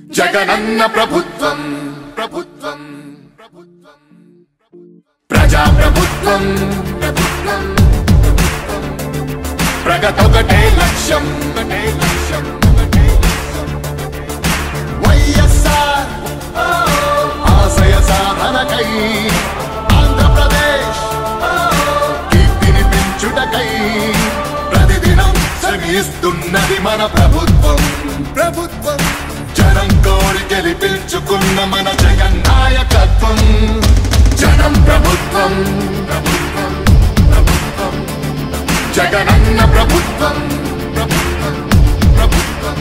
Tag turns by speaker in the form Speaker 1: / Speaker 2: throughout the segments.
Speaker 1: జగనన్న ప్రభుత్వం ప్రభుత్వం ప్రజా ప్రభుత్వం ప్రభుత్వం ప్రగతొకటే లక్ష్యం వైఎస్ఆర్ ఆశయ సాధనకై ఆంధ్రప్రదేశ్ కీర్తిని పెంచుటకై ప్రతిదినం శ్రమిస్తున్నది మన ప్రభుత్వం ప్రభుత్వం జనం కోరి గెలిపించుకున్న మన జగన్ నాయకత్వం జనం ప్రభుత్వం ప్రభుత్వం ప్రభుత్వం జగనన్న ప్రభుత్వం ప్రభుత్వం ప్రభుత్వం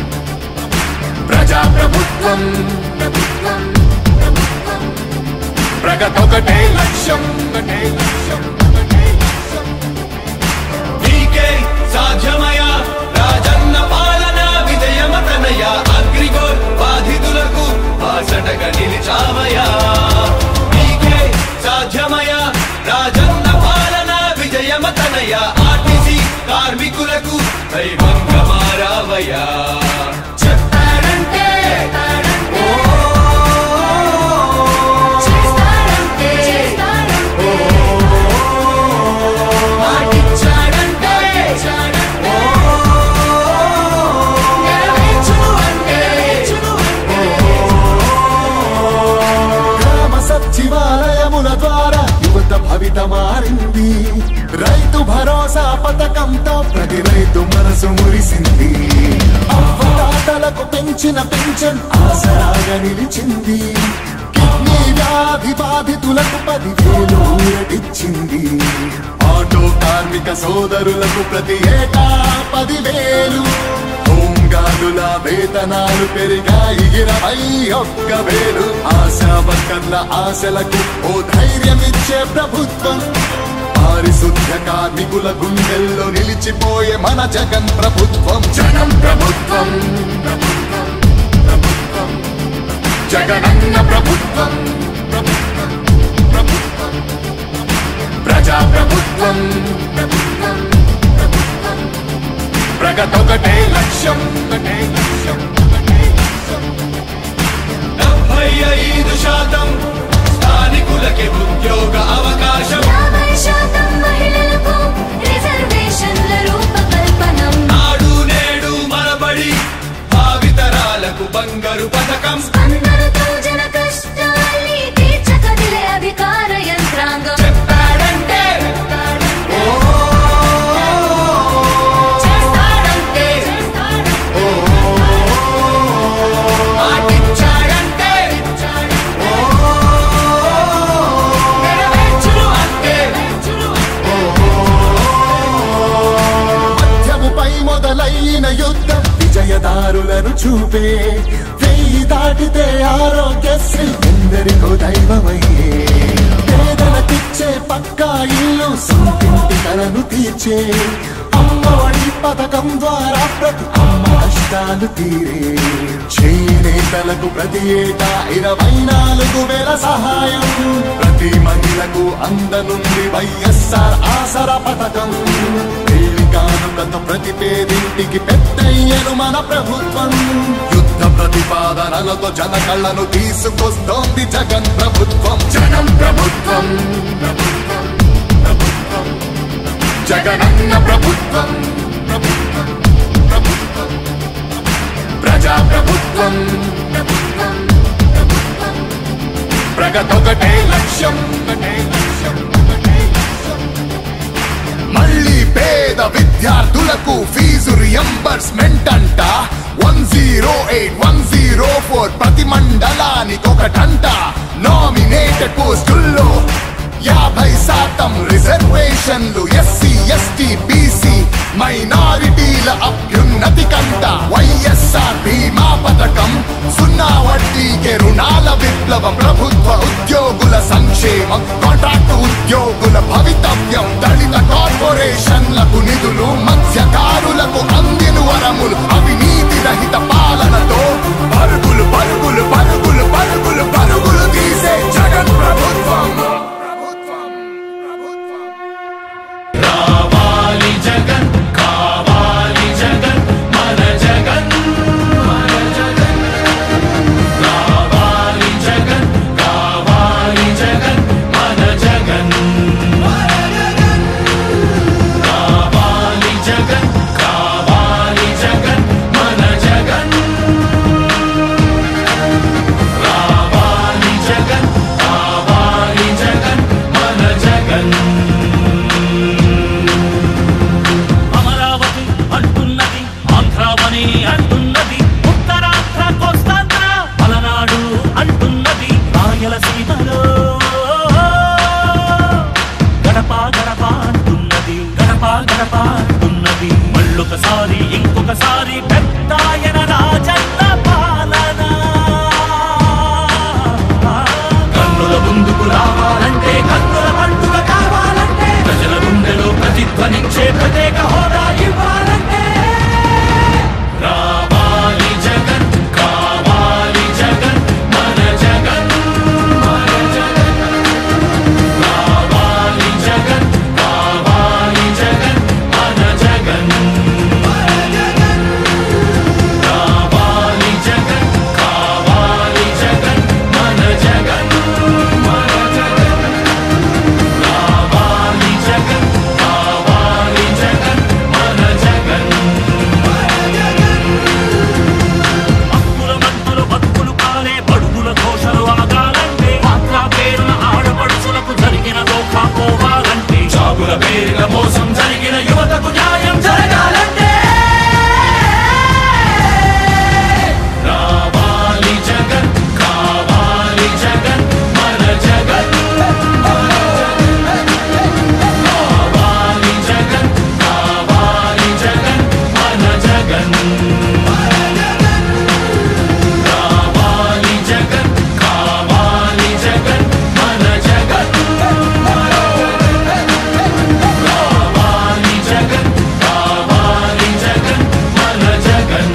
Speaker 1: ప్రజా ప్రభుత్వం ప్రభుత్వం ప్రభుత్వం ప్రగతొకటే లక్ష్యం ఒకటే లక్ష్యం ఒకటే లక్ష్యం
Speaker 2: నీకే సాధ్యమయా రాజన్న పాలన విజయమతనయ అగ్రిగోల్ బాధితులకు బాసటగా నిలిచామయా నీకే సాధ్యమయా రాజన్న పాలన విజయమతనయ ఆర్టీసీ కార్మికులకు దైవంగా మారావయ్యా
Speaker 1: సచివాలయముల ద్వారా యువత భవిత మారింది రైతు భరోసా పథకంతో ప్రతి రైతు మనసు మురిసింది అవ్వదాతలకు పెంచిన పెన్షన్ ఆసరాగా నిలిచింది కిడ్నీ వ్యాధి బాధితులకు 10,000 ఊరటిచ్చింది ఆటో కార్మిక సోదరులకు ప్రతి ఏటా 10,000 హోంగార్డుల వేతనాలు పెరిగాయి 21,000 ఆశా వర్కర్ల ఆశలకు ఓ ధైర్యమిచ్చే ప్రభుత్వం పారిశుద్ధ్య కార్మికుల గుండెల్లో నిలిచిపోయే మన జగన్ ప్రభుత్వం జనం ప్రభుత్వం ప్రభుత్వం ప్రభుత్వం జగనన్న ప్రభుత్వం ప్రభుత్వం ప్రభుత్వం ప్రజా ప్రభుత్వం ప్రభుత్వం ప్రభుత్వం ప్రగతొకటే లక్ష్యం ఒకటే లక్ష్యం ఒకటే లక్ష్యం
Speaker 2: 75% స్థానికులకి ఉద్యోగ అవకాశం
Speaker 3: 50% మహిళలకు రిజర్వేషన్ల రూపకల్పనం
Speaker 2: నాడు నేడు మనబడి భావితరాలకు బంగారు పథకం
Speaker 3: అందరితో జన కష్టాల్ని తీర్చకదిలే అధికార యంత్రాంగం
Speaker 2: చెప్పాడంటే
Speaker 1: మొదలైన యుద్ధం విజయదారులను చూపే 1000 దాటితే ఆరోగ్యశ్రీ ఎందరికో దైవమయ్యే పేదలకిచ్చే పక్కా ఇల్లు సొంతింటి కలను తీర్చే అమ్మఒడి పథకం ద్వారా ప్రతి అమ్మ కష్టాలు తీరే చేనేతలకు ప్రతి ఏటా 24,000 సహాయం ప్రతి మహిళకు అందనుంది వైఎస్ఆర్ ఆసరా పథకం కానుకతో ప్రతి పేదింటికి పెద్దయ్యను మన ప్రభుత్వం యుద్ధ ప్రతిపాదనలతో జన కళ్ళను తీసుకొస్తోంది జగన్ ప్రభుత్వం జనం ప్రభుత్వం ప్రభుత్వం ప్రభుత్వం జగనన్న ప్రభుత్వం ప్రభుత్వం ప్రభుత్వం ప్రజా ప్రభుత్వం ప్రభుత్వం ప్రభుత్వం ప్రగతొకటే లక్ష్యం ఒకటే లక్ష్యం ఒకటే లక్ష్యం మళ్ళీ పేద విద్యార్థులకు ఫీజు రియంబర్స్మెంట్ అంట 108,104 ప్రతి మండలానికి ఒకటంట నామినేటెడ్ పోస్టుల్లో 50% రిజర్వేషన్లు ఎస్సీ ఎస్టీ బీసీ మైనారిటీల అభ్యున్నతి కంట వైఎస్ఆర్ బీమా పథకం 0 వడ్డీకే రుణాల విప్లవం ప్రభుత్వ ఉద్యోగుల సంక్షేమం కాంట్రాక్టు ఉద్యోగుల భవితవ్యం దళిత కార్పొరేషన్లకు నిధులు మత్స్యకారులకు అందిన వరములు అవినీతి రహిత పాలనతో పరుగులు పరుగులు పరుగులు పరుగులు పరుగులు తీసే జగన్ ప్రభుత్వం ప్రభుత్వం ప్రభుత్వం
Speaker 2: రావాలి జగన్ కావాలి జగన్ మన జగన్ మన జగన్
Speaker 4: గడప ఉన్నది మళ్ళొకసారి ఇంకొకసారి పెద్దాయన రాజన్న పాలన కన్నుల ముందుకు రావాలంటే కన్నుల పండుగ కావాలంటే ప్రజల గుండెలో ప్రతిధ్వనించే ప్రత్యేక హోదా ఇవ్వాలంటే రావాలి జగన్ కావాలి జగన్ మన జగన్ మన జగన్ కావాలి జగన్ కావాలి జగన్ మన జగన్ మన జగన్ కావాలి జగన్ కావాలి జగన్ మన జగన్ మన జగన్ కావాలి జగన్ కావాలి జగన్ మన జగన్ హక్కుల మంటలు బతుకులు కాలే బడుగుల ఘోషలు ఆగాలంటే మాత్రా పేరున ఆడపడుచులకు జరిగిన దోఖా పోవాలంటే జాబుల పేరున మోసం జరిగిన యువతకు న్యాయం జరగాలంటే రావాలి జగన్ కావాలి జగన్ మన జగన్ కావాలి జగన్ కావాలి జగన్ మన జగన్ కావాలి జగన్ కావాలి జగన్ మన జగన్ కావాలి జగన్ కావాలి జగన్ మన జగన్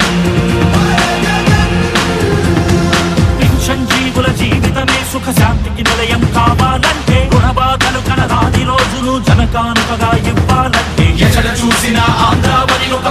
Speaker 4: పింఛన్ జీవుల జీవితమే సుఖ శాంతికి నిలయం కావాలంటే రుణబాధలు కనరాని రోజులు జనకానుకగా ఇవ్వాలంటే ఎక్కడ చూసినా ఆంధ్రావని ఒక